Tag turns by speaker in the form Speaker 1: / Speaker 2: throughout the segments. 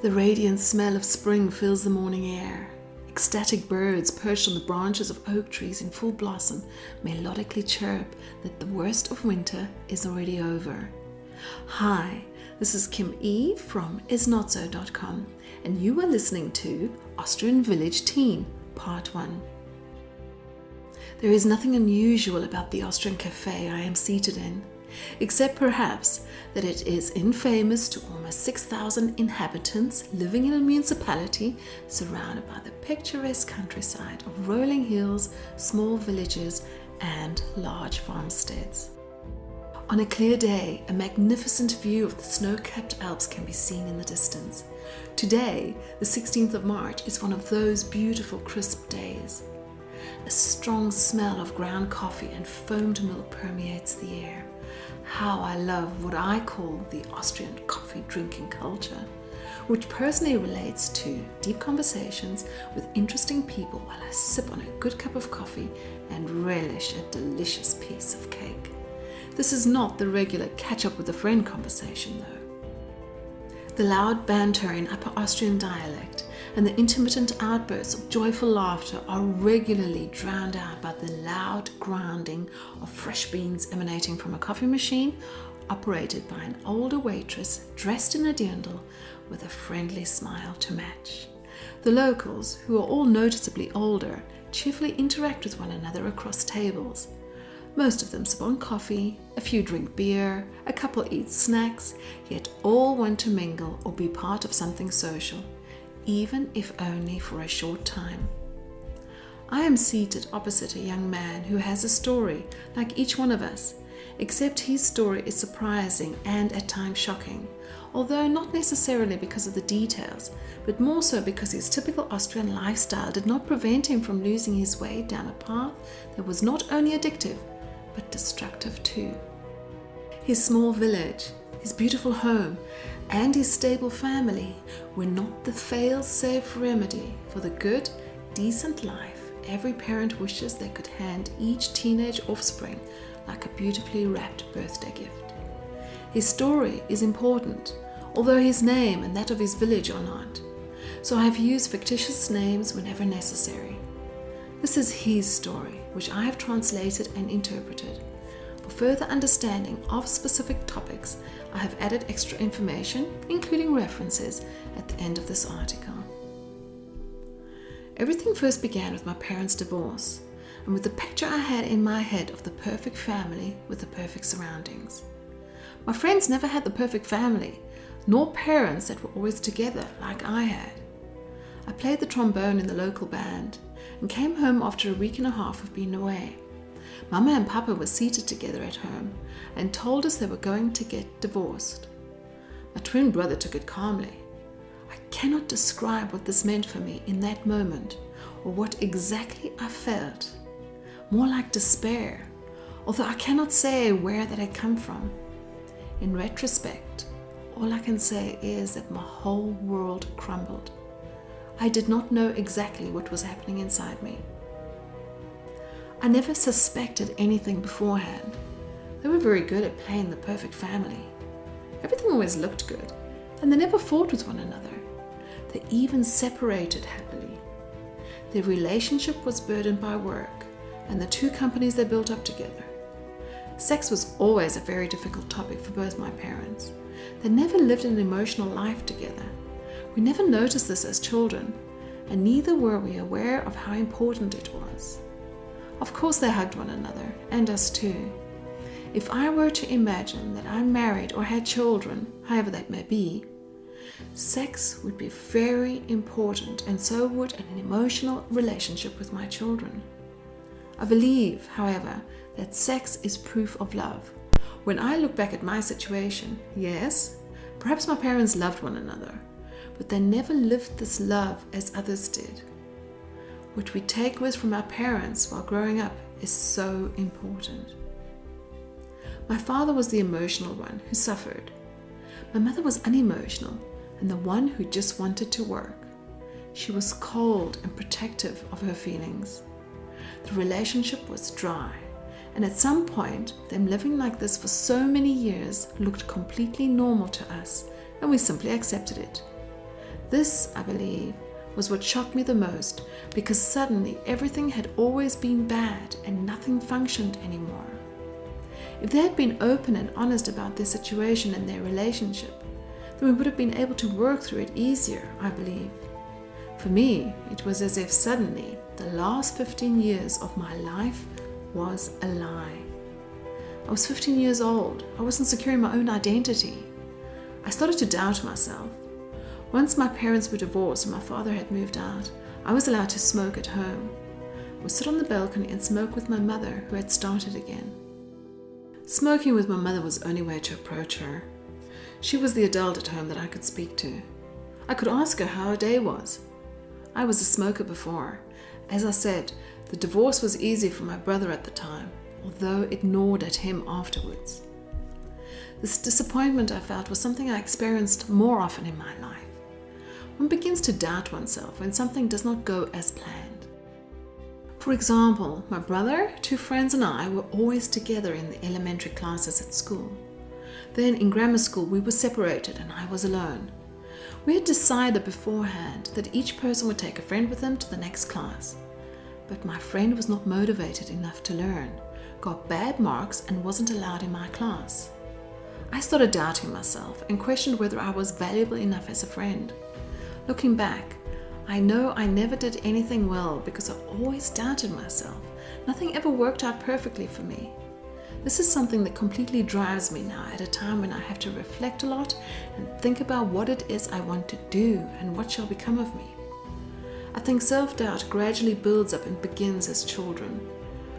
Speaker 1: The radiant smell of spring fills the morning air. Ecstatic birds perched on the branches of oak trees in full blossom melodically chirp that the worst of winter is already over. Hi, this is Kim.E from isnotso.com, and you are listening to Austrian Village Teen, Part 1. There is nothing unusual about the Austrian cafe I am seated in, except perhaps that it is infamous to almost 6,000 inhabitants living in a municipality surrounded by the picturesque countryside of rolling hills, small villages, and large farmsteads. On a clear day, a magnificent view of the snow-capped Alps can be seen in the distance. Today, the 16th of March, is one of those beautiful crisp days. A strong smell of ground coffee and foamed milk permeates the air. How I love what I call the Austrian coffee drinking culture, which personally relates to deep conversations with interesting people while I sip on a good cup of coffee and relish a delicious piece of cake. This is not the regular catch-up with a friend conversation, though. The loud banter in Upper Austrian dialect and the intermittent outbursts of joyful laughter are regularly drowned out by the loud grinding of fresh beans emanating from a coffee machine operated by an older waitress dressed in a dirndl with a friendly smile to match. The locals, who are all noticeably older, cheerfully interact with one another across tables. Most of them sip on coffee, a few drink beer, a couple eat snacks, yet all want to mingle or be part of something social, even if only for a short time. I am seated opposite a young man who has a story like each one of us, except his story is surprising and at times shocking, although not necessarily because of the details, but more so because his typical Austrian lifestyle did not prevent him from losing his way down a path that was not only addictive, but destructive too. His small village, his beautiful home, and his stable family were not the fail-safe remedy for the good, decent life every parent wishes they could hand each teenage offspring like a beautifully wrapped birthday gift. His story is important, although his name and that of his village are not, so I have used fictitious names whenever necessary. This is his story, which I have translated and interpreted. For further understanding of specific topics, I have added extra information, including references, at the end of this article. Everything first began with my parents' divorce, and with the picture I had in my head of the perfect family with the perfect surroundings. My friends never had the perfect family, nor parents that were always together like I had. I played the trombone in the local band, and came home after a week and a half of being away. Mama and Papa were seated together at home and told us they were going to get divorced. My twin brother took it calmly. I cannot describe what this meant for me in that moment or what exactly I felt. More like despair, although I cannot say where that had come from. In retrospect, all I can say is that my whole world crumbled. I did not know exactly what was happening inside me. I never suspected anything beforehand. They were very good at playing the perfect family. Everything always looked good, and they never fought with one another. They even separated happily. Their relationship was burdened by work and the two companies they built up together. Sex was always a very difficult topic for both my parents. They never lived an emotional life together. We never noticed this as children, and neither were we aware of how important it was. Of course they hugged one another, and us too. If I were to imagine that I'm married or had children, however that may be, sex would be very important, and so would an emotional relationship with my children. I believe, however, that sex is proof of love. When I look back at my situation, yes, perhaps my parents loved one another, but they never lived this love as others did. What we take with from our parents while growing up is so important. My father was the emotional one who suffered. My mother was unemotional and the one who just wanted to work. She was cold and protective of her feelings. The relationship was dry, and at some point, them living like this for so many years looked completely normal to us, and we simply accepted it. This, I believe, was what shocked me the most, because suddenly everything had always been bad and nothing functioned anymore. If they had been open and honest about their situation and their relationship, then we would have been able to work through it easier, I believe. For me, it was as if suddenly the last 15 years of my life was a lie. I was 15 years old. I wasn't secure in my own identity. I started to doubt myself. Once my parents were divorced and my father had moved out, I was allowed to smoke at home. I would sit on the balcony and smoke with my mother, who had started again. Smoking with my mother was the only way to approach her. She was the adult at home that I could speak to. I could ask her how her day was. I was a smoker before. As I said, the divorce was easy for my brother at the time, although it gnawed at him afterwards. This disappointment I felt was something I experienced more often in my life. One begins to doubt oneself when something does not go as planned. For example, my brother, 2 friends and I were always together in the elementary classes at school. Then in grammar school we were separated and I was alone. We had decided beforehand that each person would take a friend with them to the next class. But my friend was not motivated enough to learn, got bad marks and wasn't allowed in my class. I started doubting myself and questioned whether I was valuable enough as a friend. Looking back, I know I never did anything well because I always doubted myself. Nothing ever worked out perfectly for me. This is something that completely drives me now at a time when I have to reflect a lot and think about what it is I want to do and what shall become of me. I think self-doubt gradually builds up and begins as children.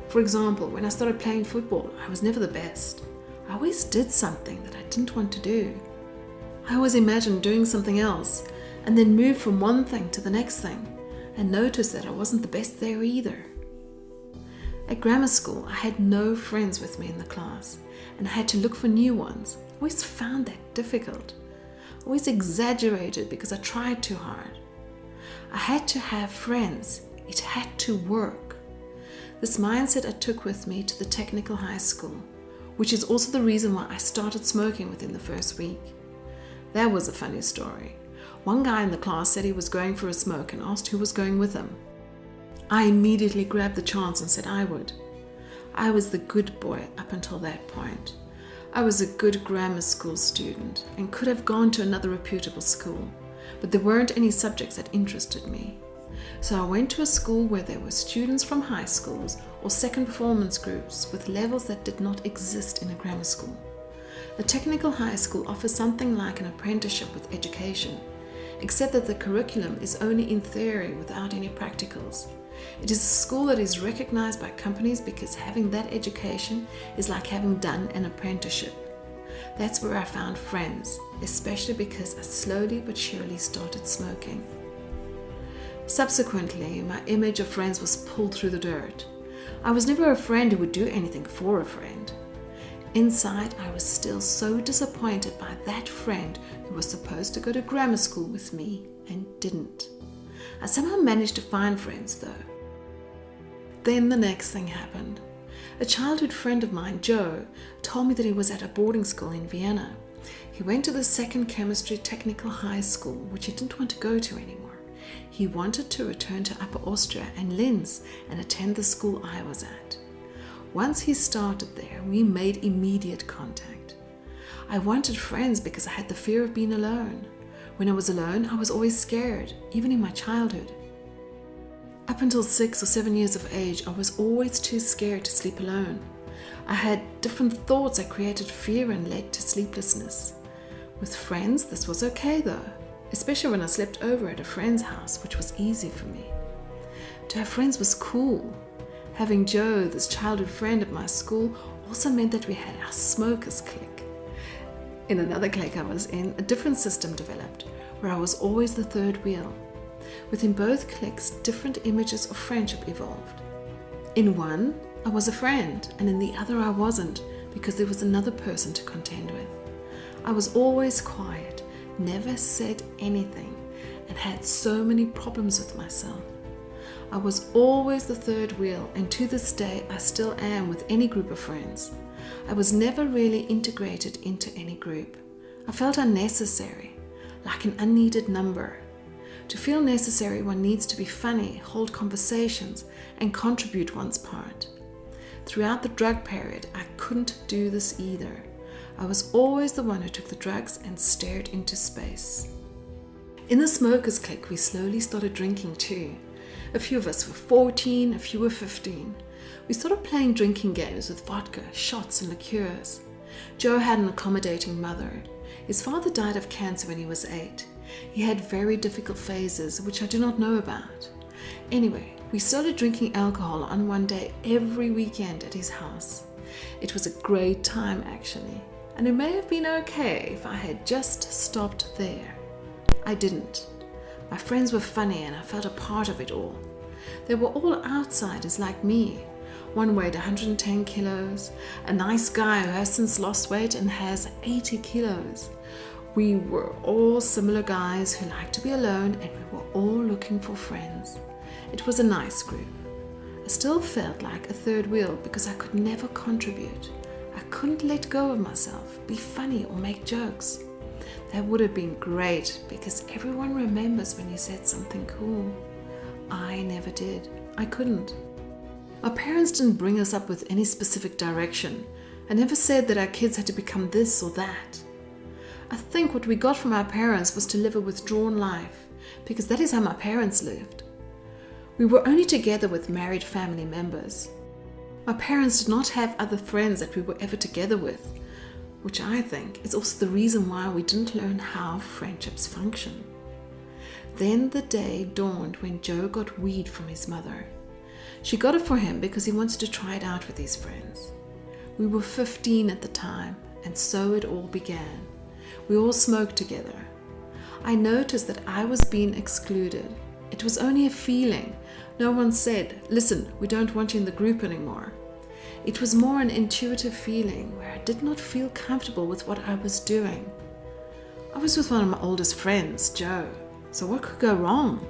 Speaker 1: For example, when I started playing football, I was never the best. I always did something that I didn't want to do. I always imagined doing something else and then moved from one thing to the next thing and noticed that I wasn't the best there either. At grammar school, I had no friends with me in the class and I had to look for new ones. I always found that difficult. I always exaggerated because I tried too hard. I had to have friends. It had to work. This mindset I took with me to the technical high school, which is also the reason why I started smoking within the first week. That was a funny story. One guy in the class said he was going for a smoke and asked who was going with him. I immediately grabbed the chance and said I would. I was the good boy up until that point. I was a good grammar school student and could have gone to another reputable school, but there weren't any subjects that interested me. So I went to a school where there were students from high schools or second performance groups with levels that did not exist in a grammar school. The technical high school offers something like an apprenticeship with education, except that the curriculum is only in theory without any practicals. It is a school that is recognized by companies because having that education is like having done an apprenticeship. That's where I found friends, especially because I slowly but surely started smoking. Subsequently, my image of friends was pulled through the dirt. I was never a friend who would do anything for a friend. Inside, I was still so disappointed by that friend who was supposed to go to grammar school with me and didn't. I somehow managed to find friends though. Then the next thing happened. A childhood friend of mine, Joe, told me that he was at a boarding school in Vienna. He went to the second chemistry technical high school, which he didn't want to go to anymore. He wanted to return to Upper Austria and Linz and attend the school I was at. Once he started there, we made immediate contact. I wanted friends because I had the fear of being alone. When I was alone, I was always scared, even in my childhood. Up until 6 or 7 years of age, I was always too scared to sleep alone. I had different thoughts that created fear and led to sleeplessness. With friends, this was okay though, especially when I slept over at a friend's house, which was easy for me. To have friends was cool. Having Joe, this childhood friend at my school, also meant that we had our smokers clique. In another clique I was in, a different system developed, where I was always the third wheel. Within both cliques, different images of friendship evolved. In one, I was a friend, and in the other I wasn't, because there was another person to contend with. I was always quiet, never said anything, and had so many problems with myself. I was always the third wheel, and to this day I still am with any group of friends. I was never really integrated into any group. I felt unnecessary, like an unneeded number. To feel necessary, one needs to be funny, hold conversations, and contribute one's part. Throughout the drug period, I couldn't do this either. I was always the one who took the drugs and stared into space. In the smokers clique, we slowly started drinking too. A few of us were 14, a few were 15. We started playing drinking games with vodka, shots, and liqueurs. Joe had an accommodating mother. His father died of cancer when he was 8. He had very difficult phases, which I do not know about. Anyway, we started drinking alcohol on one day every weekend at his house. It was a great time actually, and it may have been okay if I had just stopped there. I didn't. My friends were funny and I felt a part of it all. They were all outsiders like me. One weighed 110 kilos, a nice guy who has since lost weight and has 80 kilos. We were all similar guys who liked to be alone, and we were all looking for friends. It was a nice group. I still felt like a third wheel because I could never contribute. I couldn't let go of myself, be funny or make jokes. That would have been great because everyone remembers when you said something cool. I never did. I couldn't. Our parents didn't bring us up with any specific direction. I never said that our kids had to become this or that. I think what we got from our parents was to live a withdrawn life, because that is how my parents lived. We were only together with married family members. My parents did not have other friends that we were ever together with, which I think is also the reason why we didn't learn how friendships function. Then the day dawned when Joe got weed from his mother. She got it for him because he wanted to try it out with his friends. We were 15 at the time, and so it all began. We all smoked together. I noticed that I was being excluded. It was only a feeling. No one said, "Listen, we don't want you in the group anymore." It was more an intuitive feeling where I did not feel comfortable with what I was doing. I was with one of my oldest friends, Joe, so what could go wrong?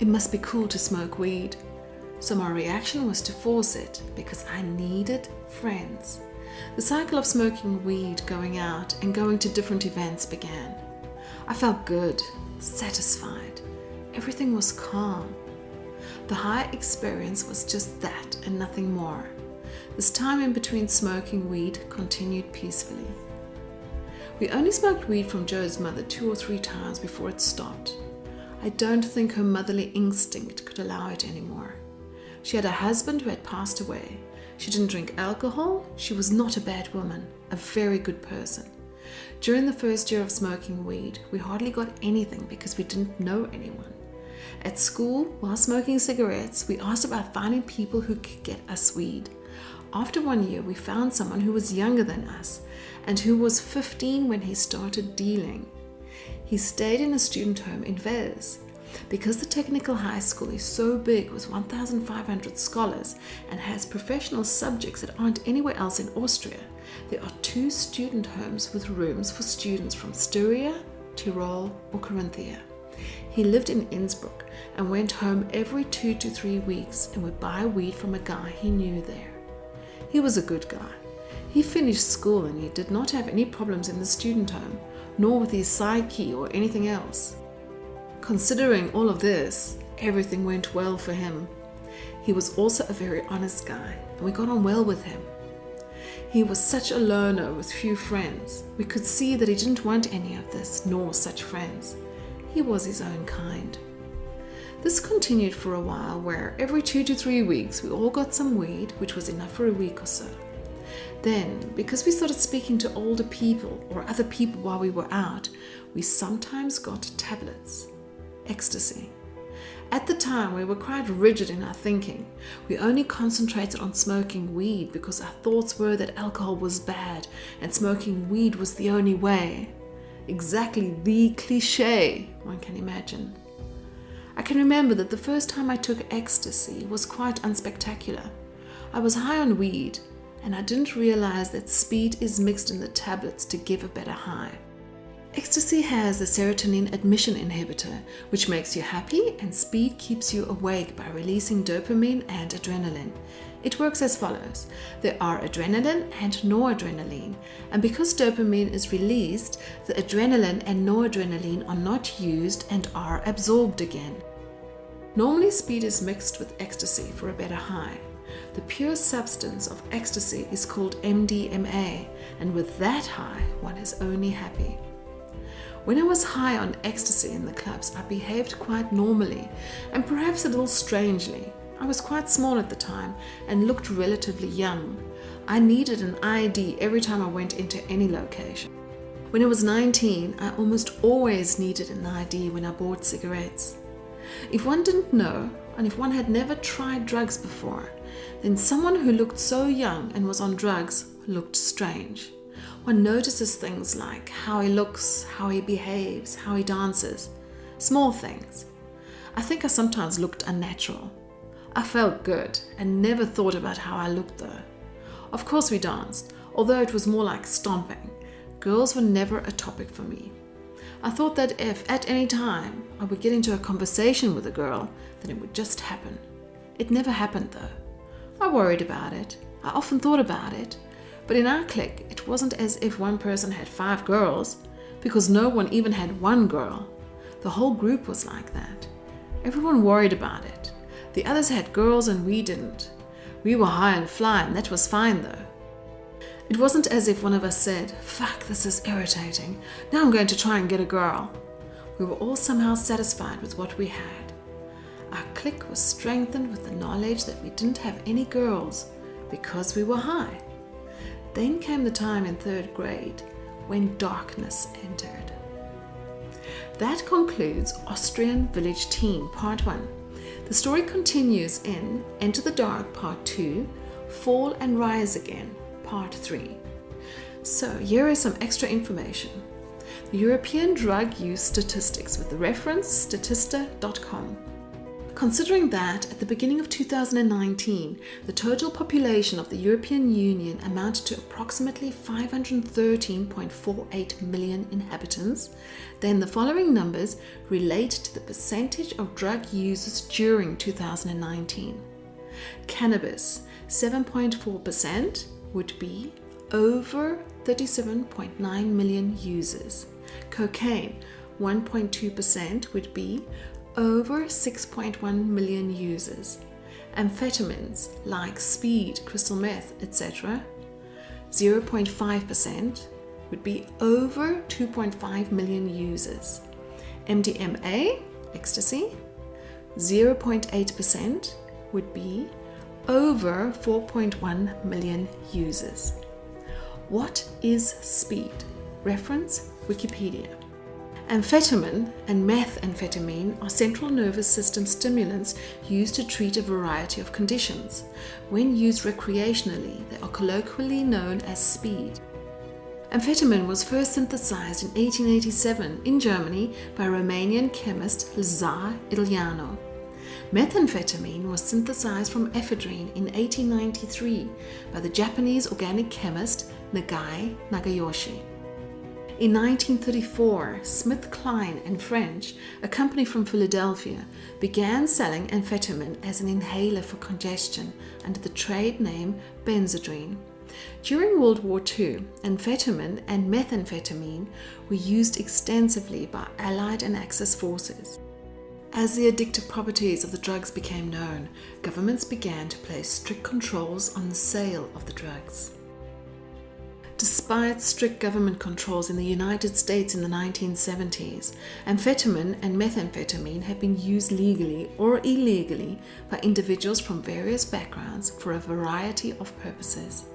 Speaker 1: It must be cool to smoke weed. So my reaction was to force it because I needed friends. The cycle of smoking weed, going out, and going to different events began. I felt good, satisfied. Everything was calm. The high experience was just that and nothing more. This time in between smoking weed continued peacefully. We only smoked weed from Joe's mother 2 or 3 times before it stopped. I don't think her motherly instinct could allow it anymore. She had a husband who had passed away. She didn't drink alcohol. She was not a bad woman, a very good person. During the first year of smoking weed, we hardly got anything because we didn't know anyone. At school, while smoking cigarettes, we asked about finding people who could get us weed. After 1 year, we found someone who was younger than us and who was 15 when he started dealing. He stayed in a student home in Wels. Because the technical high school is so big with 1,500 scholars and has professional subjects that aren't anywhere else in Austria, there are 2 student homes with rooms for students from Styria, Tyrol or Carinthia. He lived in Innsbruck and went home every 2 to 3 weeks and would buy weed from a guy he knew there. He was a good guy. He finished school and he did not have any problems in the student home, nor with his psyche or anything else. Considering all of this, everything went well for him. He was also a very honest guy, and we got on well with him. He was such a loner with few friends. We could see that he didn't want any of this, nor such friends. He was his own kind. This continued for a while, where every 2 to 3 weeks we all got some weed, which was enough for a week or so. Then, because we started speaking to older people or other people while we were out, we sometimes got tablets. Ecstasy. At the time, we were quite rigid in our thinking. We only concentrated on smoking weed because our thoughts were that alcohol was bad and smoking weed was the only way. Exactly the cliché one can imagine. I can remember that the first time I took ecstasy was quite unspectacular. I was high on weed and I didn't realize that speed is mixed in the tablets to give a better high. Ecstasy has the serotonin admission inhibitor, which makes you happy, and speed keeps you awake by releasing dopamine and adrenaline. It works as follows. There are adrenaline and noradrenaline, and because dopamine is released, the adrenaline and noradrenaline are not used and are absorbed again. Normally, speed is mixed with ecstasy for a better high. The pure substance of ecstasy is called MDMA, and with that high, one is only happy. When I was high on ecstasy in the clubs, I behaved quite normally and perhaps a little strangely. I was quite small at the time and looked relatively young. I needed an ID every time I went into any location. When I was 19, I almost always needed an ID when I bought cigarettes. If one didn't know, and if one had never tried drugs before, then someone who looked so young and was on drugs looked strange. One notices things like how he looks, how he behaves, how he dances. Small things. I think I sometimes looked unnatural. I felt good and never thought about how I looked though. Of course we danced, although it was more like stomping. Girls were never a topic for me. I thought that if at any time I would get into a conversation with a girl, then it would just happen. It never happened though. I worried about it. I often thought about it. But in our clique, it wasn't as if one person had 5 girls, because no one even had 1 girl. The whole group was like that. Everyone worried about it. The others had girls and we didn't. We were high and fly, and that was fine though. It wasn't as if one of us said, "Fuck, this is irritating. Now I'm going to try and get a girl." We were all somehow satisfied with what we had. Our clique was strengthened with the knowledge that we didn't have any girls because we were high. Then came the time in 3rd grade when darkness entered. That concludes Austrian Village Teen Part 1. The story continues in Enter the Dark Part 2, Fall and Rise Again Part 3. So here is some extra information. The European drug use statistics with the reference statista.com. Considering that at the beginning of 2019, the total population of the European Union amounted to approximately 513.48 million inhabitants, then the following numbers relate to the percentage of drug users during 2019. Cannabis, 7.4% would be over 37.9 million users. Cocaine, 1.2% would be over 6.1 million users. Amphetamines like speed, crystal meth, etc., 0.5% would be over 2.5 million users. MDMA, ecstasy, 0.8% would be over 4.1 million users. What is speed? Reference Wikipedia. Amphetamine and methamphetamine are central nervous system stimulants used to treat a variety of conditions. When used recreationally, they are colloquially known as speed. Amphetamine was first synthesized in 1887 in Germany by Romanian chemist Lazar Ileanu. Methamphetamine was synthesized from ephedrine in 1893 by the Japanese organic chemist Nagai Nagayoshi. In 1934, SmithKline and French, a company from Philadelphia, began selling amphetamine as an inhaler for congestion under the trade name Benzedrine. During World War II, amphetamine and methamphetamine were used extensively by Allied and Axis forces. As the addictive properties of the drugs became known, governments began to place strict controls on the sale of the drugs. Despite strict government controls in the United States in the 1970s, amphetamine and methamphetamine have been used legally or illegally by individuals from various backgrounds for a variety of purposes.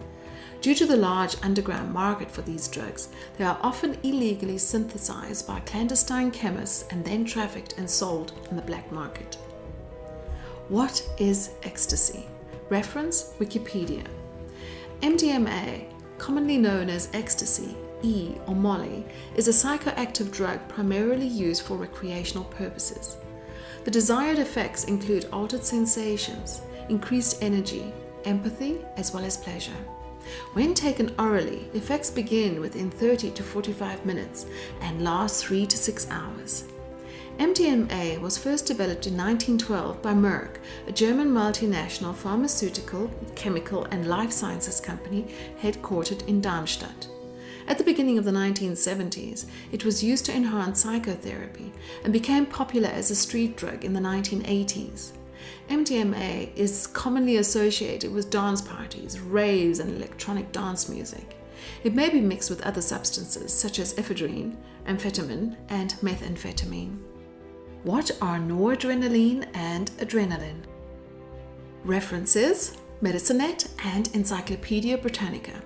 Speaker 1: Due to the large underground market for these drugs, they are often illegally synthesized by clandestine chemists and then trafficked and sold on the black market. What is ecstasy? Reference Wikipedia. MDMA, commonly known as ecstasy, E or Molly, is a psychoactive drug primarily used for recreational purposes. The desired effects include altered sensations, increased energy, empathy, as well as pleasure. When taken orally, effects begin within 30 to 45 minutes and last 3 to 6 hours. MDMA was first developed in 1912 by Merck, a German multinational pharmaceutical, chemical and life sciences company headquartered in Darmstadt. At the beginning of the 1970s, it was used to enhance psychotherapy and became popular as a street drug in the 1980s. MDMA is commonly associated with dance parties, raves and electronic dance music. It may be mixed with other substances such as ephedrine, amphetamine and methamphetamine. What are noradrenaline and adrenaline? References: Medicinet and Encyclopedia Britannica.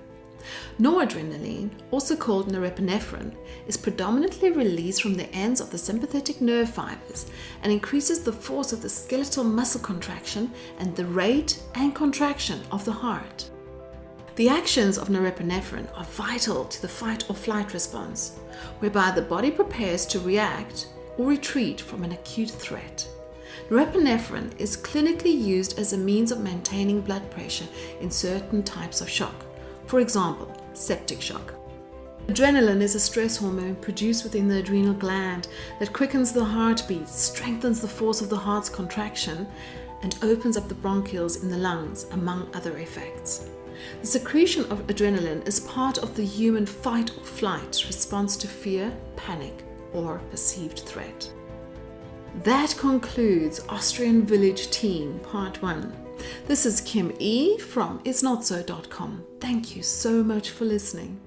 Speaker 1: Noradrenaline, also called norepinephrine, is predominantly released from the ends of the sympathetic nerve fibers and increases the force of the skeletal muscle contraction and the rate and contraction of the heart. The actions of norepinephrine are vital to the fight or flight response, whereby the body prepares to react or retreat from an acute threat. Norepinephrine is clinically used as a means of maintaining blood pressure in certain types of shock. For example, septic shock. Adrenaline is a stress hormone produced within the adrenal gland that quickens the heartbeat, strengthens the force of the heart's contraction, and opens up the bronchioles in the lungs, among other effects. The secretion of adrenaline is part of the human fight or flight response to fear, panic, or perceived threat. That concludes Austrian Village Teen Part 1. This is Kim.E from isnotso.com. Thank you so much for listening.